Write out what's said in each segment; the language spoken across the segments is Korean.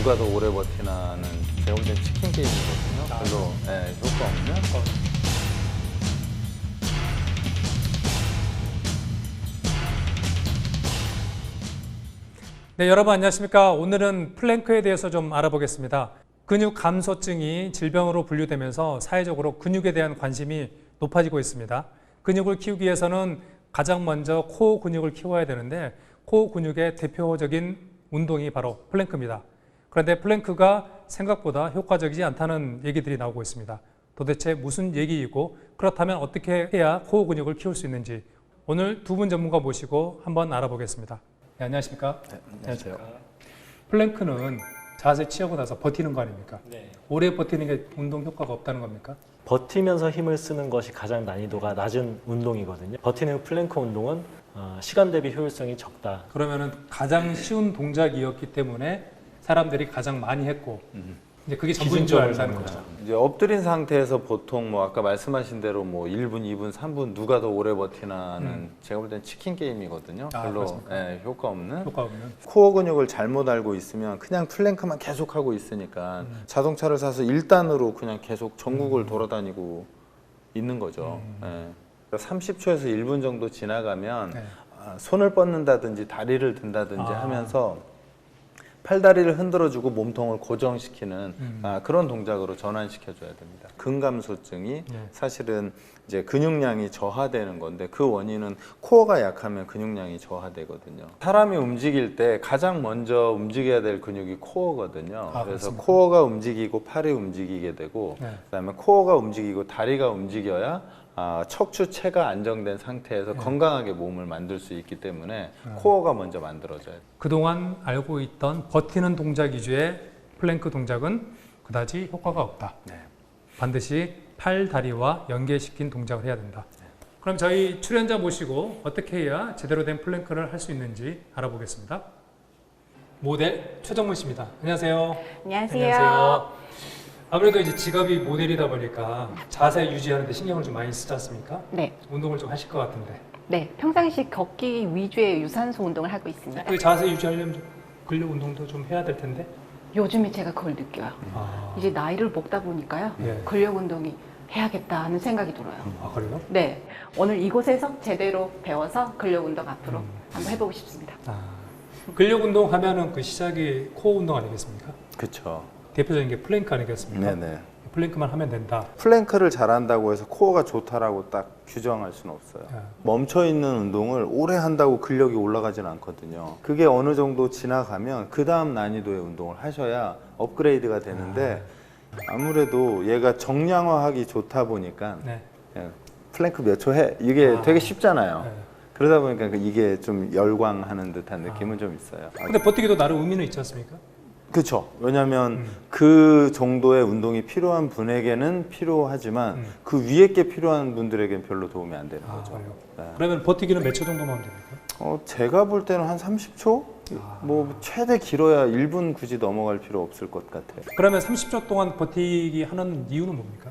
누가 더 오래 버티나는 제가 볼 땐 치킨 게임이거든요. 별로 효과 없는. 네, 여러분 안녕하십니까? 오늘은 플랭크에 대해서 좀 알아보겠습니다. 근육 감소증이 질병으로 분류되면서 사회적으로 근육에 대한 관심이 높아지고 있습니다. 근육을 키우기 위해서는 가장 먼저 코어 근육을 키워야 되는데 코어 근육의 대표적인 운동이 바로 플랭크입니다. 그런데 플랭크가 생각보다 효과적이지 않다는 얘기들이 나오고 있습니다. 도대체 무슨 얘기이고 그렇다면 어떻게 해야 코어 근육을 키울 수 있는지 오늘 두 분 전문가 모시고 한번 알아보겠습니다. 네, 안녕하십니까? 네, 안녕하세요. 플랭크는 자세 취하고 나서 버티는 거 아닙니까? 네. 오래 버티는 게 운동 효과가 없다는 겁니까? 버티면서 힘을 쓰는 것이 가장 난이도가 낮은 운동이거든요. 버티는 플랭크 운동은 시간 대비 효율성이 적다. 그러면은 가장 쉬운 동작이었기 때문에 사람들이 가장 많이 했고 이제 그게 전부인 줄 알다는 거죠. 이제 엎드린 상태에서 보통 뭐 아까 말씀하신 대로 뭐 1분, 2분, 3분 누가 더 오래 버티나는 제가 볼 땐 치킨 게임이거든요. 별로 효과 없는. 효과 없는. 코어 근육을 잘못 알고 있으면 그냥 플랭크만 계속 하고 있으니까 자동차를 사서 1단으로 그냥 계속 전국을 돌아다니고 있는 거죠. 30초에서 1분 정도 지나가면 손을 뻗는다든지 다리를 든다든지 하면서 팔다리를 흔들어주고 몸통을 고정시키는 그런 동작으로 전환시켜줘야 됩니다. 근감소증이 사실은 이제 근육량이 저하되는 건데 그 원인은 코어가 약하면 근육량이 저하되거든요. 사람이 움직일 때 가장 먼저 움직여야 될 근육이 코어거든요. 그래서 그렇습니까? 코어가 움직이고 팔이 움직이게 되고 그다음에 코어가 움직이고 다리가 움직여야 척추체가 안정된 상태에서 건강하게 몸을 만들 수 있기 때문에 코어가 먼저 만들어져야 돼요. 그동안 알고 있던 버티는 동작 위주의 플랭크 동작은 그다지 효과가 없다. 반드시 팔, 다리와 연계시킨 동작을 해야 된다. 그럼 저희 출연자 모시고 어떻게 해야 제대로 된 플랭크를 할 수 있는지 알아보겠습니다. 모델 최정문 씨입니다. 안녕하세요. 안녕하세요. 아무래도 이제 직업이 모델이다 보니까 자세 유지하는 데 신경을 좀 많이 쓰지 않습니까? 네, 운동을 좀 하실 것 같은데. 네. 평상시 걷기 위주의 유산소 운동을 하고 있습니다. 그 자세 유지하려면 좀 근력 운동도 좀 해야 될 텐데. 요즘에 제가 그걸 느껴요. 이제 나이를 먹다 보니까요. 예. 근력 운동이 해야겠다 하는 생각이 들어요. 아, 그래요? 네, 오늘 이곳에서 제대로 배워서 근력 운동 앞으로 한번 해보고 싶습니다. 근력 운동 하면은 그 시작이 코어 운동 아니겠습니까? 그렇죠. 대표적인 게 플랭크 아니겠습니까? 네네. 플랭크만 하면 된다. 플랭크를 잘한다고 해서 코어가 좋다라고 딱 규정할 수는 없어요. 멈춰 있는 운동을 오래 한다고 근력이 올라가지는 않거든요. 그게 어느 정도 지나가면 그 다음 난이도의 운동을 하셔야 업그레이드가 되는데 아무래도 얘가 정량화하기 좋다 보니까 그냥 플랭크 몇 초 해 이게 되게 쉽잖아요. 그러다 보니까 이게 좀 열광하는 듯한 느낌은 좀 있어요. 근데 버티기도 나름 의미는 있지 않습니까? 그렇죠. 왜냐하면 그 정도의 운동이 필요한 분에게는 필요하지만 그 위에 게 필요한 분들에게는 별로 도움이 안 되는 거죠. 그래요? 네. 그러면 버티기는 몇 초 정도만 하면 됩니까? 제가 볼 때는 한 30초? 뭐 최대 길어야 1분 굳이 넘어갈 필요 없을 것 같아요. 그러면 30초 동안 버티기 하는 이유는 뭡니까?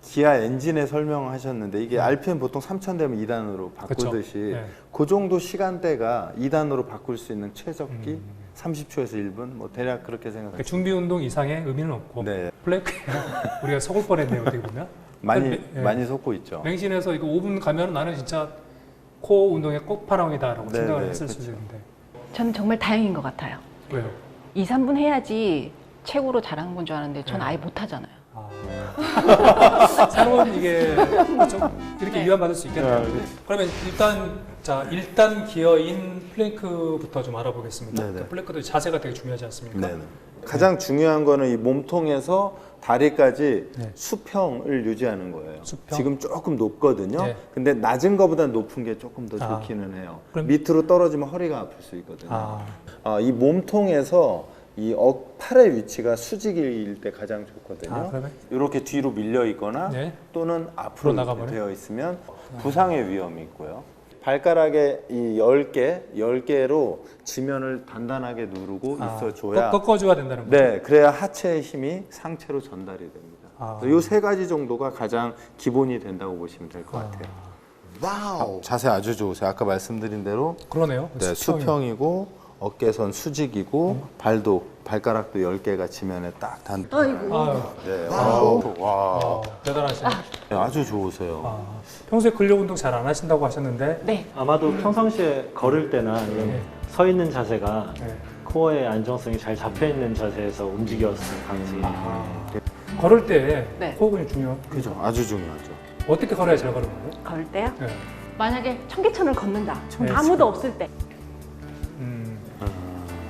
기아 엔진에 설명하셨는데 이게 RPM 보통 3000 되면 2단으로 바꾸듯이 네. 그 정도 시간대가 2단으로 바꿀 수 있는 최적기 30초에서 1분 뭐 대략 그렇게 그러니까 생각해요. 준비 운동 이상의 의미는 없고 네. 플랭크 우리가 속을 뻔했네요. 어떻게 보면 많이 속고 있죠. 맹신해서 이거 5분 가면 나는 진짜 코어 운동의 끝판왕이다라고 생각을 했을 수도 있는데 저는 정말 다행인 것 같아요. 왜요? 2, 3분 해야지 최고로 잘하는 건 줄 알았는데 전 아예 못하잖아요. 새로운 이게 좀 이렇게 위안받을 수 있겠네요. 그러면 일단 자 1단 기어인 플랭크부터 좀 알아보겠습니다. 네네. 플랭크도 자세가 되게 중요하지 않습니까? 네네. 가장 중요한 거는 이 몸통에서 다리까지 수평을 유지하는 거예요. 수평? 지금 조금 높거든요. 네. 근데 낮은 거보다 높은 게 조금 더 좋기는 해요. 그럼- 밑으로 떨어지면 허리가 아플 수 있거든요. 이 몸통에서 이 팔의 위치가 수직일 때 가장 좋거든요. 그러면? 이렇게 뒤로 밀려 있거나 또는 앞으로 나가버려? 되어 있으면 부상의 위험이 있고요. 발가락에 이 10개로 지면을 단단하게 누르고 있어줘야 꺾어줘야 된다는 거죠. 네, 그래야 하체의 힘이 상체로 전달이 됩니다. 이 세 가지 정도가 가장 기본이 된다고 보시면 될 것 같아요. 와우. 자세 아주 좋으세요. 아까 말씀드린 대로 그러네요. 네, 수평이고 어깨선 수직이고 발가락도 10개가 지면에 딱 단. 아이고. 아유, 네. 와, 대단하시네. 네, 아주 좋으세요. 아, 평소에 근력 운동 잘 안 하신다고 하셨는데 네. 아마도 평상시에 걸을 때나 아니면 네. 서 있는 자세가 네. 코어의 안정성이 잘 잡혀 있는 자세에서 움직였을 가능성이 걸을 때 네. 호흡이 중요해요. 그죠. 아주 중요하죠. 어떻게 걸어야 잘 걸는 거예요? 걸을 때요? 네. 만약에 청계천을 걷는다. 네. 아무도 없을 때.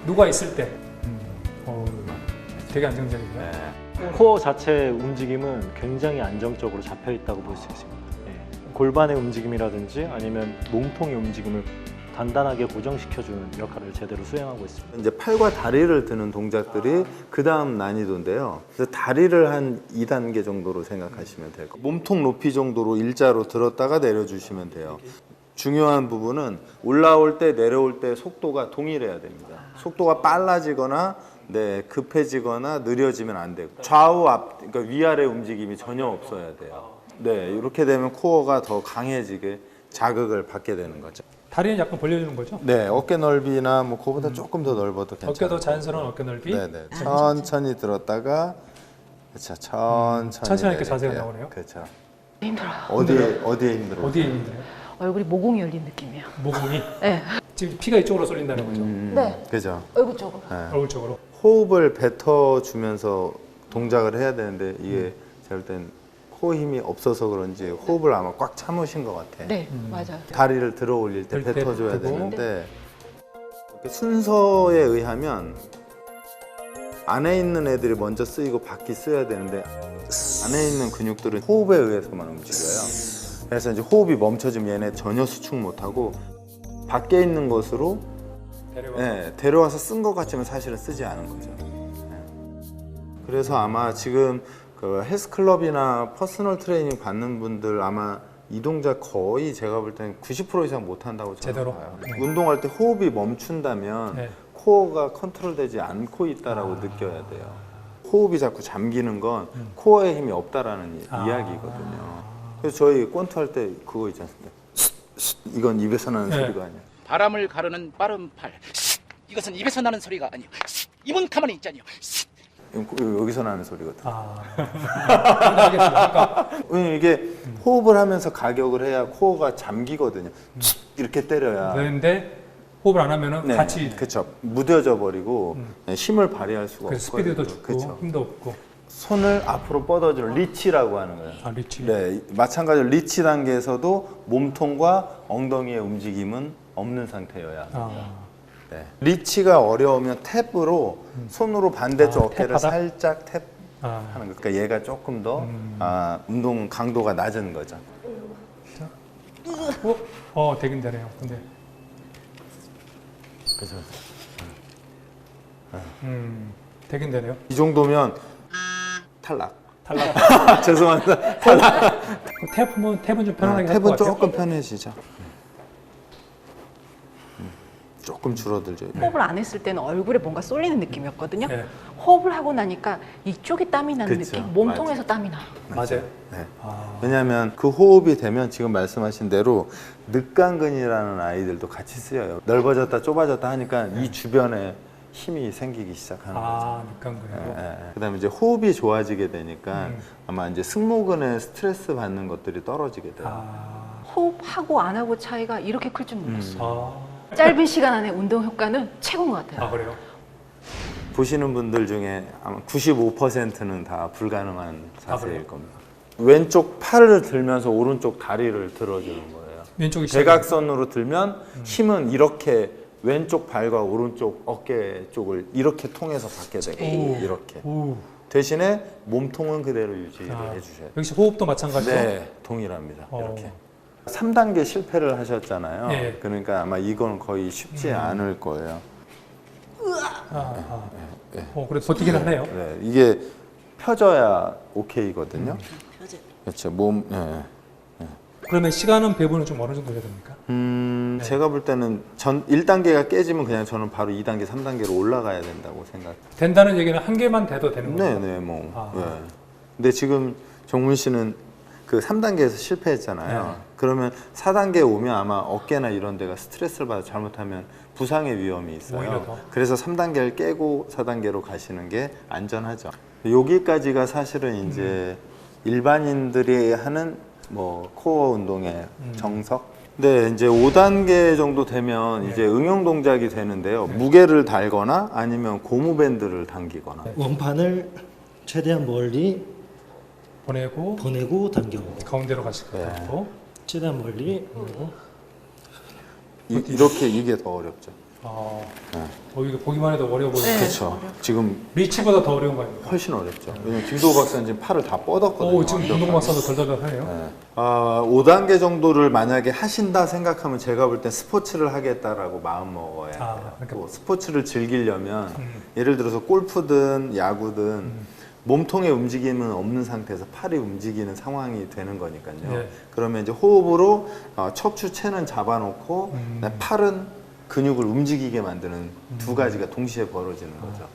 누가 있을 때. 되게 안정적이네요. 코어 자체의 움직임은 굉장히 안정적으로 잡혀 있다고 볼 수 있습니다. 예. 골반의 움직임이라든지 아니면 몸통의 움직임을 단단하게 고정시켜주는 역할을 제대로 수행하고 있습니다. 이제 팔과 다리를 드는 동작들이 그 다음 난이도인데요. 그래서 다리를 한 2단계 정도로 생각하시면 될 거예요. 몸통 높이 정도로 일자로 들었다가 내려주시면 돼요. 중요한 부분은 올라올 때 내려올 때 속도가 동일해야 됩니다. 속도가 빨라지거나 급해지거나 느려지면 안 되고 좌우 그러니까 위아래 움직임이 전혀 없어야 돼요. 네, 이렇게 되면 코어가 더 강해지게 자극을 받게 되는 거죠. 다리는 약간 벌려주는 거죠? 네, 어깨 넓이나 뭐 그보다 조금 더 넓어도 괜찮아요. 어깨도 자연스러운 어깨 넓이. 네네. 천천히 들었다가 그렇죠. 천천히 이렇게 자세가 나오네요. 그렇죠. 힘들어요. 어디에 힘들어요? 어디에 힘들어요? 얼굴이 모공이 열린 느낌이에요. 모공이. 네. 지금 피가 이쪽으로 쏠린다는 거죠. 네. 그죠. 얼굴 쪽으로. 네. 얼굴 쪽으로. 호흡을 뱉어주면서 동작을 해야 되는데 이게 제가 볼 땐 코 힘이 없어서 그런지 호흡을 아마 꽉 참으신 것 같아. 네, 맞아요. 다리를 들어 올릴 때 들 때 뱉어줘야 뱉고. 되는데 이렇게 순서에 의하면 안에 있는 애들이 먼저 쓰이고 밖이 쓰여야 되는데 안에 있는 근육들은 호흡에 의해서만 움직여요. 그래서 이제 호흡이 멈춰지면 얘네 전혀 수축 못하고 밖에 있는 것으로 데려와서 쓴 것 같지만 사실은 쓰지 않은 거죠. 그래서 아마 지금 그 헬스클럽이나 퍼스널 트레이닝 받는 분들 아마 이 동작 거의 제가 볼 때는 90% 이상 못한다고 저는 제대로? 봐요. 네. 운동할 때 호흡이 멈춘다면 네. 코어가 컨트롤되지 않고 있다라고 느껴야 돼요. 호흡이 자꾸 잠기는 건 코어에 힘이 없다라는 이야기거든요. 그래서 저희 권투 할 때 그거 있지 않습니까? 이건 입에서 나는 소리가 아니야. 바람을 가르는 빠른 팔. 이것은 입에서 나는 소리가 아니요. 입은 가만히 있자니요. 여기서 나는 소리거든. 알겠습니다. 왜냐면 이게 호흡을 하면서 가격을 해야 코어가 잠기거든요. 이렇게 때려야. 그런데 호흡을 안 하면은 네, 같이 그렇죠. 무뎌져 버리고 힘을 발휘할 수가 그래서 없거든요. 스피드도 죽고 그쵸. 힘도 없고. 손을 앞으로 뻗어주는 리치라고 하는 거예요. 아, 리치. 네, 마찬가지로 리치 단계에서도 몸통과 엉덩이의 움직임은 없는 상태여야. 네. 리치가 어려우면 탭으로 손으로 반대쪽 어깨를 탭하다? 살짝 탭 아, 하는 거. 그러니까 얘가 조금 더 운동 강도가 낮은 거죠. 되긴 되네요. 근데 그래서 되긴 되네요. 이 정도면 탈락. 탈락. 죄송합니다. 탭은 좀 편안하게 할 것 탭은 같아요. 조금 편해지죠. 조금 줄어들죠. 호흡을 안 했을 때는 얼굴에 뭔가 쏠리는 느낌이었거든요. 네. 호흡을 하고 나니까 이쪽에 땀이 나는 그쵸, 느낌, 몸통에서 땀이 나. 맞아요. 네. 왜냐하면 그 호흡이 되면 지금 말씀하신 대로 늑간근이라는 아이들도 같이 쓰여요. 넓어졌다 좁아졌다 하니까 이 주변에 힘이 생기기 시작하는 거죠. 늑간근이요. 그다음에 이제 호흡이 좋아지게 되니까 아마 이제 승모근에 스트레스 받는 것들이 떨어지게 돼요. 호흡하고 안 하고 차이가 이렇게 클 줄 몰랐어요. 아, 짧은 시간 안에 운동 효과는 최고인 것 같아요. 그래요? 보시는 분들 중에 아마 95%는 다 불가능한 자세일 그래요? 겁니다. 왼쪽 팔을 들면서 오른쪽 다리를 들어주는 거예요. 왼쪽이 대각선으로 들면 힘은 이렇게 왼쪽 발과 오른쪽 어깨 쪽을 이렇게 통해서 받게 되고 이렇게 오. 대신에 몸통은 그대로 유지를 해주셔야 돼요. 역시 호흡도 마찬가지로. 네, 동일합니다. 어. 이렇게 3단계 실패를 하셨잖아요. 네. 그러니까 아마 이건 거의 쉽지 않을 거예요. 그래도 버티긴 하네요. 네, 이게 펴져야 오케이거든요. 그렇죠. 몸. 네. 그러면 시간은 배분은 좀 어느 정도 해야 됩니까? 제가 볼 때는 1단계가 깨지면 그냥 저는 바로 2단계, 3단계로 올라가야 된다고 생각. 된다는 얘기는 한 개만 돼도 되는 거예요? 네네, 뭐. 네. 근데 지금 정문 씨는 그 3단계에서 실패했잖아요. 네. 그러면 4단계에 오면 아마 어깨나 이런 데가 스트레스를 받아 잘못하면 부상의 위험이 있어요. 오히려 더. 그래서 3단계를 깨고 4단계로 가시는 게 안전하죠. 여기까지가 사실은 이제 일반인들이 하는 뭐 코어 운동의 정석. 네, 이제 5단계 정도 되면 이제 응용 동작이 되는데요. 무게를 달거나 아니면 고무밴드를 당기거나. 원판을 최대한 멀리 보내고 당겨오고 가운데로 가실 거예요. 네. 최대한 멀리 이렇게 이게 더 어렵죠. 이거 보기만 해도 어려워 보이죠. 그렇죠. 지금 리치보다 더 어려운 거 아닙니까? 훨씬 어렵죠. 왜냐면 김도호 박사는 지금 팔을 다 뻗었거든요. 지금 운동 박사도 덜덜덜하네요. 네. 5단계 정도를 만약에 하신다 생각하면 제가 볼 땐 스포츠를 하겠다라고 마음 먹어야 돼요. 그러니까 또 스포츠를 즐기려면 예를 들어서 골프든 야구든 몸통의 움직임은 없는 상태에서 팔이 움직이는 상황이 되는 거니까요. 네. 그러면 이제 호흡으로 척추체는 잡아놓고 팔은 근육을 움직이게 만드는 두 가지가 동시에 벌어지는 거죠.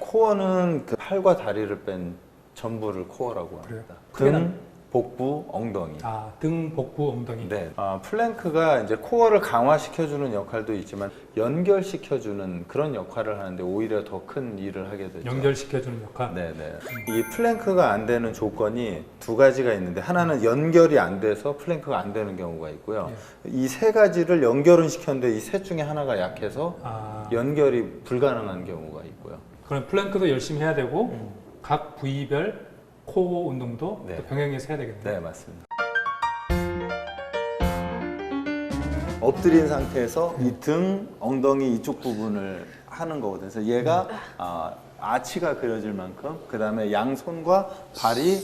코어는 그 팔과 다리를 뺀 전부를 코어라고 합니다. 그래요? 등, 복부, 엉덩이. 등, 복부, 엉덩이. 네. 플랭크가 이제 코어를 강화시켜주는 역할도 있지만 연결시켜주는 그런 역할을 하는데 오히려 더 큰 일을 하게 되죠. 연결시켜주는 역할. 네네. 이 플랭크가 안 되는 조건이 두 가지가 있는데 하나는 연결이 안 돼서 플랭크가 안 되는 경우가 있고요. 이 세 가지를 연결은 시켰는데 이 셋 중에 하나가 약해서 연결이 불가능한 경우가 있고요. 그럼 플랭크도 열심히 해야 되고 각 부위별 코어 운동도 네. 또 병행해서 해야 되겠네요. 네, 맞습니다. 엎드린 상태에서 이 등, 엉덩이 이쪽 부분을 하는 거거든요. 그래서 얘가 아치가 그려질 만큼 그 다음에 양손과 발이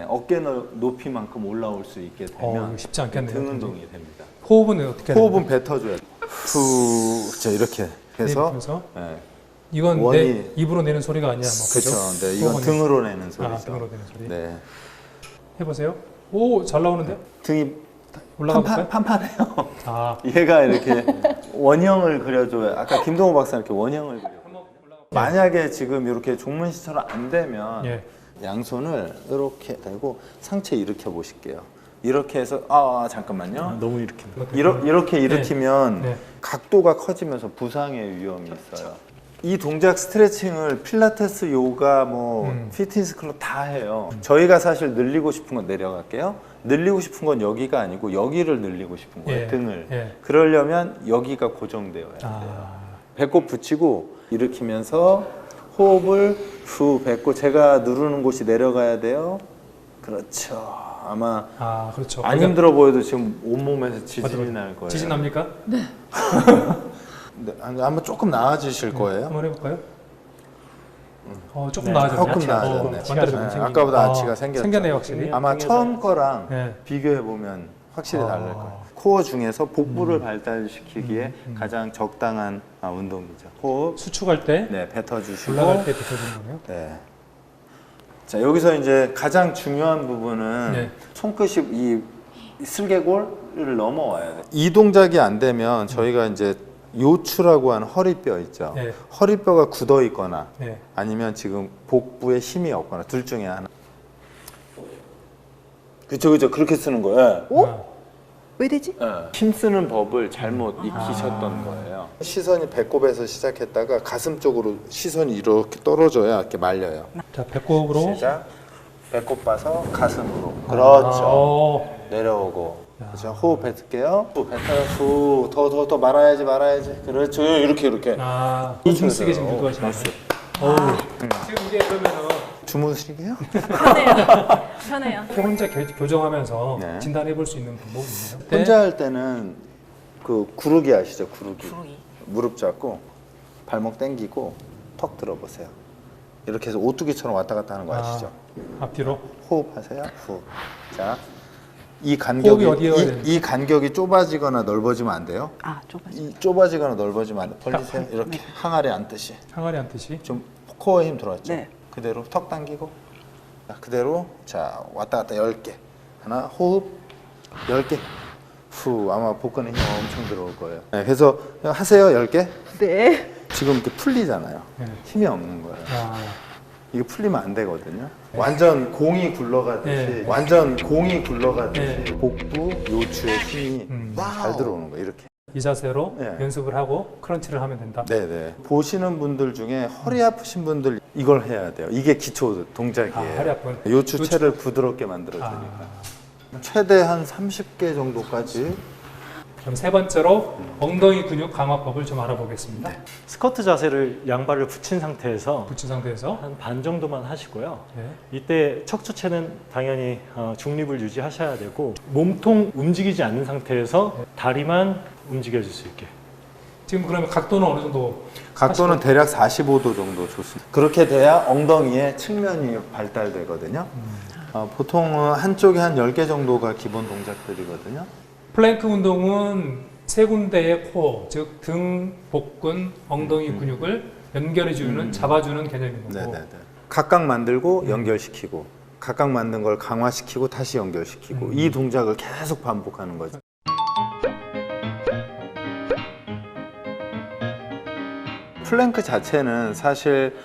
어깨 높이만큼 올라올 수 있게 되면 이거 쉽지 않겠네요. 등 운동이 됩니다. 호흡은 어떻게 해야 호흡은 뱉어줘야 돼요. 후, 이렇게 해서 그래서 네. 이건 원이- 내 입으로 내는 소리가 아니야. 그렇죠. 네, 이건 호흡은 등으로 내는 소리죠. 등으로 내는 소리. 네. 해보세요. 잘 나오는데요? 등이 올라가 볼까요? 판판해요. 아, 얘가 이렇게 원형을 그려줘야 아까 김동호 박사 이렇게 원형을 그려. 만약에 지금 이렇게 종문씨처럼 안 되면 예. 양손을 이렇게 대고 상체 일으켜 보실게요. 이렇게 해서 잠깐만요. 너무 이렇게 이렇게 일으키면 네. 각도가 커지면서 부상의 위험이 있어요. 이 동작 스트레칭을 필라테스, 요가, 피트니스 클럽 다 해요. 저희가 사실 늘리고 싶은 건 내려갈게요. 늘리고 싶은 건 여기가 아니고 여기를 늘리고 싶은 거예요. 예. 등을. 예. 그러려면 여기가 고정되어야 돼요. 배꼽 붙이고 일으키면서 호흡을 후 뱉고 제가 누르는 곳이 내려가야 돼요. 그렇죠. 아마 그렇죠. 안 힘들어 보여도 지금 온몸에서 지진이 날 거예요. 지진 납니까? 네, 아마 조금 나아지실 거예요. 한번 해볼까요? 조금 나아졌네. 조금 나아졌네. 만들어졌네. 아까보다 아치가 생겼죠. 생겼네요, 확실히. 아마 처음 거랑 네. 비교해 보면 확실히 다를 거예요. 코어 중에서 복부를 발달시키기에 가장 적당한 운동이죠. 호흡, 수축할 때, 네, 뱉어주시고. 올라갈 때 뱉어주는 거예요. 네. 자, 여기서 이제 가장 중요한 부분은 네. 손끝이 이 슬개골을 넘어와야 돼요. 이 동작이 안 되면 저희가 이제 요추라고 하는 허리뼈 있죠. 네. 허리뼈가 굳어 있거나 네. 아니면 지금 복부에 힘이 없거나 둘 중에 하나. 그렇죠. 그렇게 쓰는 거예요. 왜 되지? 힘 쓰는 법을 잘못 익히셨던 거예요. 시선이 배꼽에서 시작했다가 가슴 쪽으로 시선이 이렇게 떨어져야 이렇게 말려요. 자, 배꼽으로. 시작. 배꼽 봐서 가슴으로. 그렇죠. 아, 내려오고. 그렇죠. 호흡 뱉을게요. 호흡 뱉어요. 후. 더 말아야지. 그렇죠. 이렇게. 이중 쓰게 지금 유도하시는 거예요. 지금 이게 그러면은 주무시게요? 편해요. 이렇게 혼자 교정하면서 네. 진단해 볼 수 있는 방법이 있나요? 혼자 할 때는 그 구르기 아시죠? 구르기. 무릎 잡고 발목 당기고 턱 들어보세요. 이렇게 해서 오뚜기처럼 왔다 갔다 하는 거 아시죠? 앞뒤로. 호흡하세요. 후. 자, 이 호흡이 어디에 와야 간격이 이 간격이 좁아지거나 넓어지면 안 돼요. 좁아져. 이 좁아지거나 넓어지면 안 돼. 벌리세요. 이렇게 항아리 앉듯이. 항아리 앉듯이. 좀 코어에 힘 들어왔죠? 네. 그대로 턱 당기고. 자, 그대로 자 왔다 갔다 10개. 하나 호흡 10개. 후 아마 복근에 힘 엄청 들어올 거예요. 네, 그래서 하세요 10개. 네. 지금 이렇게 풀리잖아요. 네. 힘이 없는 거예요. 아, 이게 풀리면 안 되거든요. 완전 공이 굴러가듯이, 네. 완전 공이 굴러가듯이 네. 복부, 요추의 힘이 잘 들어오는 거예요. 이렇게. 이 자세로 네. 연습을 하고 크런치를 하면 된다. 네네. 보시는 분들 중에 허리 아프신 분들 이걸 해야 돼요. 이게 기초 동작이에요. 아, 허리 아픈. 요추체를 부드럽게 만들어주니까. 최대 한 30개 정도까지. 그럼 세 번째로 엉덩이 근육 강화법을 좀 알아보겠습니다. 스쿼트 자세를 양발을 붙인 상태에서 붙인 상태에서 한 반 정도만 하시고요. 네. 이때 척추체는 당연히 중립을 유지하셔야 되고 몸통 움직이지 않는 상태에서 다리만 움직여줄 수 있게. 지금 그러면 각도는 어느 정도? 각도는 대략 45도 정도 좋습니다. 그렇게 돼야 엉덩이의 측면이 발달되거든요. 보통 한쪽에 한 10개 정도가 기본 동작들이거든요. 플랭크 운동은 세 군데의 코어, 즉 등, 복근, 엉덩이 근육을 연결해주는, 잡아주는 개념인 거고. 네네네. 각각 만들고 연결시키고, 각각 만든 걸 강화시키고 다시 연결시키고, 이 동작을 계속 반복하는 거죠. 플랭크 자체는 사실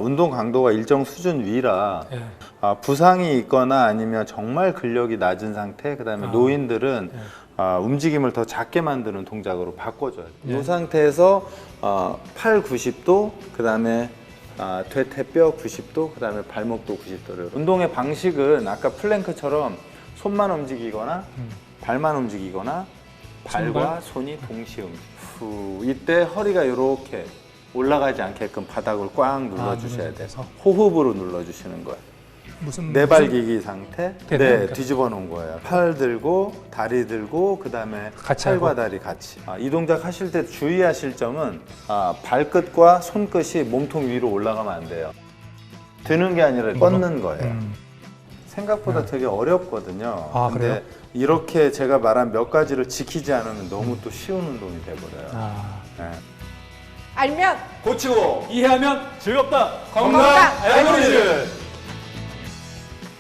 운동 강도가 일정 수준 위라 예. 부상이 있거나 아니면 정말 근력이 낮은 상태, 그다음에 노인들은 움직임을 더 작게 만드는 동작으로 바꿔줘야 돼요. 예. 이 상태에서 팔 90도, 그다음에 퇴뼈 90도, 그다음에 발목도 90도를. 운동의 방식은 아까 플랭크처럼 손만 움직이거나 발만 움직이거나 발과 손이 동시에 움직여요. 이때 허리가 이렇게 올라가지 않게끔 바닥을 꽉 눌러주셔야 돼요. 호흡으로 눌러주시는 거예요. 무슨 내발기기 상태. 네, 그러니까. 뒤집어 놓은 거예요. 팔 들고 다리 들고 그다음에 같이 팔과 하고. 다리 같이. 이 동작 하실 때 주의하실 점은 발끝과 손끝이 몸통 위로 올라가면 안 돼요. 드는 게 아니라 뻗는 거예요. 생각보다 되게 어렵거든요. 아, 근데 그래요? 이렇게 제가 말한 몇 가지를 지키지 않으면 너무 또 쉬운 운동이 돼버려요. 네. 알면 고치고 이해하면 즐겁다! 건강 알고리즘!